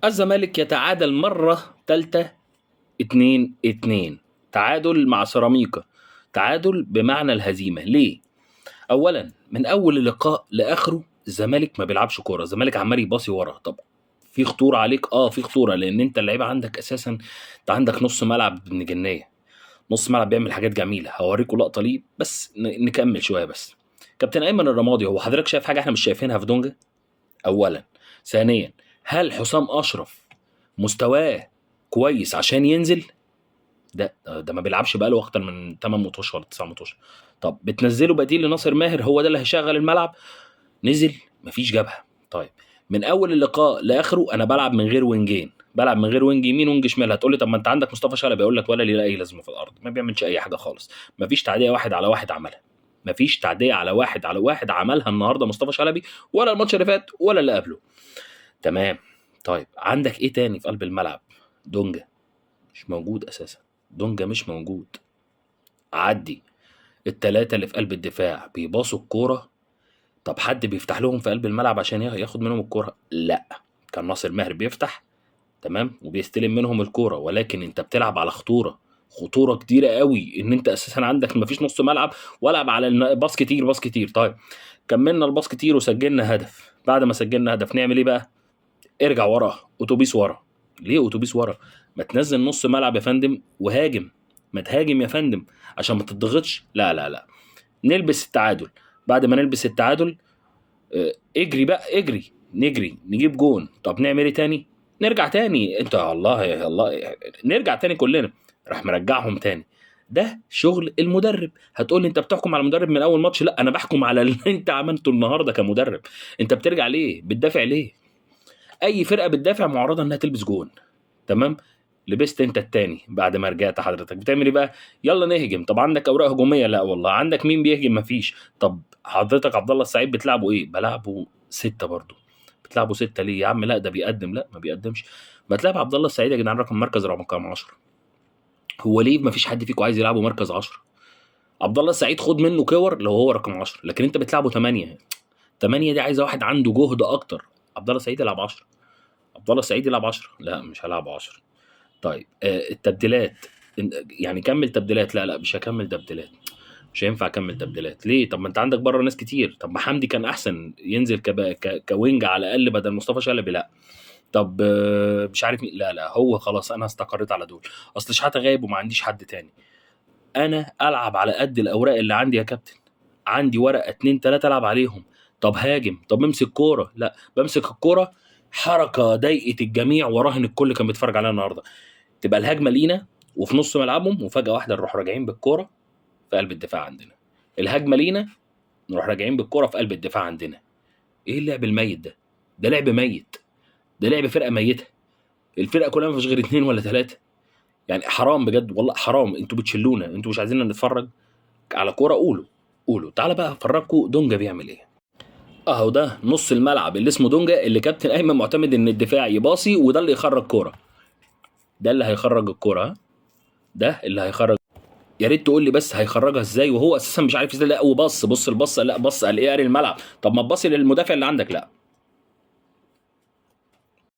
الزمالك يتعادل مرة تالتة 2-2. تعادل مع سيراميكا، تعادل بمعنى الهزيمة. ليه؟ أولا من أول اللقاء لآخره الزمالك ما بيلعبش كورة، الزمالك عمال يباصي ورا. طب في خطورة عليك؟ في خطورة، لأن أنت اللعيبة عندك أساسا، أنت عندك نص ملعب ابن جنية، نص ملعب بيعمل حاجات جميلة. هوريكم لقطة ليه بس نكمل شوية بس. كابتن أيمن الرمادي، هو حضرتك شايف حاجة احنا مش شايفينها في دونجا؟ أولا. ثانيا، هل حسام أشرف مستواه كويس عشان ينزل؟ ده ما بيلعبش بقاله اكتر من 8 ماتشات ولا 9 ماتشات. طب بتنزله بديل لناصر ماهر، هو ده اللي هيشغل الملعب؟ نزل مفيش جبهه. طيب من اول اللقاء لاخره انا بلعب من غير وينجين، بلعب من غير وينج يمين وينج شمال. هتقول لي طب ما انت عندك مصطفى شلبي، اقول لك ولا ليه اي لازمه في الارض، ما بيعملش اي حاجه خالص. مفيش تعديه واحد على واحد عملها، مفيش تعديه على واحد على واحد عملها النهارده مصطفى شلبي، ولا الماتش اللي فات ولا اللي قبله. تمام. طيب عندك ايه تاني في قلب الملعب؟ دونجا مش موجود اساسا، دونجا مش موجود. عدي التلاتة اللي في قلب الدفاع بيباصوا الكورة. طب حد بيفتح لهم في قلب الملعب عشان ياخد منهم الكورة؟ لا، كان ناصر ماهر بيفتح تمام وبيستلم منهم الكورة، ولكن انت بتلعب على خطورة كتيرة قوي، ان انت اساسا عندك مفيش نص ملعب، والعب على باص كتير باص كتير. طيب كملنا الباص كتير وسجلنا هدف، بعد ما سجلنا هدف نعمل ايه بقى؟ ارجع ورا، اتوبيس ورا. ليه اتوبيس ورا؟ ما تنزل نص ملعب يا فندم وهاجم، ما تهاجم يا فندم عشان ما تضغطش. لا لا لا، نلبس التعادل. بعد ما نلبس التعادل اجري بقى اجري، نجري نجيب جون. طب نعمل ايه تاني؟ نرجع تاني، انت يا الله يا الله، نرجع تاني كلنا. راح مرجعهم تاني. ده شغل المدرب. هتقول لي انت بتحكم على المدرب من اول ماتش؟ لا، انا بحكم على اللي انت عملته النهارده كمدرب. انت بترجع ليه؟ بتدافع ليه؟ اي فرقه بتدافع معرضه انها تلبس جون. تمام. لبست انت التاني بعد ما رجعت، حضرتك بتعمل ايه بقى؟ يلا نهجم. طب عندك اوراق هجوميه؟ لا والله. عندك مين بيهجم؟ مفيش. طب حضرتك عبد الله السعيد بتلعبه ايه؟ بلعبه 6 برضه. بتلعبه 6 ليه يا عم؟ لا ده بيقدم. لا ما بيقدمش. ما تلعب عبد الله السعيد يا جدعان رقم 10. هو ليه مفيش حد فيكم عايز يلعبه مركز 10؟ عبد الله السعيد خد منه كور لو هو رقم 10، لكن انت بتلعبه 8. 8 دي عايزه واحد عنده جهد اكتر. عبد الله السعيد يلعب 10. عبد الله السعيد يلعب 10. لا مش هلعبه 10. طيب التبديلات، يعني كمل تبديلات. لا لا مش هكمل تبديلات، مش هينفع اكمل تبديلات. ليه؟ طب ما انت عندك بره ناس كتير. طب ما حمدي كان احسن ينزل كوينج على الاقل بدل مصطفى شلبي. لا. طب مش عارف مين. لا لا، هو خلاص انا استقريت على دول. اصل شحاته غايب وما عنديش حد تاني. انا العب على قد الاوراق اللي عندي يا كابتن. عندي ورقه 2 3 العب عليهم. طب هاجم، طب امسك كوره. لا، بمسك الكوره حركه ضايقت الجميع، وراهن الكل كان بيتفرج عليها النهارده. تبقى الهجمه لينا وفي نص ملعبهم، وفجاه واحده نروح راجعين بالكوره في قلب الدفاع عندنا. الهجمه لينا، نروح راجعين بالكوره في قلب الدفاع عندنا. ايه اللعب الميت ده؟ ده لعب ميت، ده لعب فرقه ميته. الفرقه كلها ما فيش غير 2 ولا 3. يعني حرام بجد والله حرام. انتوا بتشلونا، انتوا مش عايزيننا نتفرج على كوره. قولوا تعالى بقى افرجكم دونجا بيعمل ايه. اهو ده نص الملعب اللي اسمه دونجا، اللي كابتن ايمن معتمد ان الدفاع يباصي وده اللي يخرج كوره. ده اللي هيخرج الكوره، ها؟ ده اللي هيخرج. يا ريت تقول لي بس هيخرجها ازاي وهو اساسا مش عارف ازاي. لا وبص البص، لا بص قال ايه؟ قاري الملعب. طب ما تبصي للمدافع اللي عندك. لا